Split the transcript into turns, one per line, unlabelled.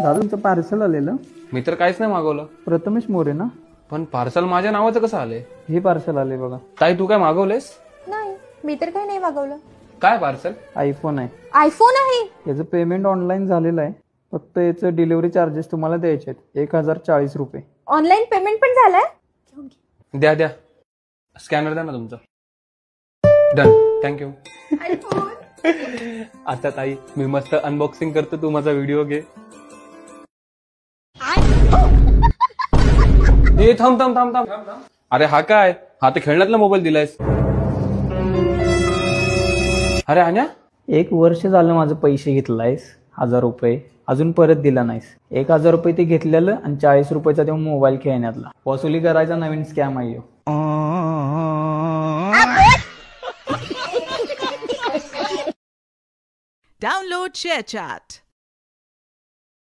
दादा तुमचं पार्सल आलेलं.
मी तर काहीच नाही मागवलं.
प्रथमेश मोरे ना?
पण पार्सल माझ्या नावाचं कसं आले?
हे पार्सल आले बघा.
ताई तू काय मागवलेस?
नाही, मी तर काही नाही मागवलं.
काय पार्सल?
आयफोन आहे.
आयफोन आहे?
याचं पेमेंट ऑनलाईन झालेलं आहे, फक्त याचं डिलिव्हरी चार्जेस तुम्हाला द्यायचे आहेत 1040 रुपये.
ऑनलाईन पेमेंट पण झालंय?
द्या द्या, स्कॅनर द्या ना तुमचं. Done, thank you. आता ताई मी मस्त अनबॉक्सिंग करतो, तू माझा व्हिडिओ घे. ए थांब थांब थांब थांब. अरे हा काय? हा तर खेळण्यातला मोबाईल दिलायस. अरे आन्या,
1 वर्ष झालं माझं पैसे घेतलायस 1000 रुपये, अजून परत दिला नाहीस. 1000 रुपये ते घेतलेलं आणि 40 रुपयाचा तेव्हा मोबाईल खेळण्यातला. वसुली करायचा नवीन स्कॅम आहे.
Download ShareChat.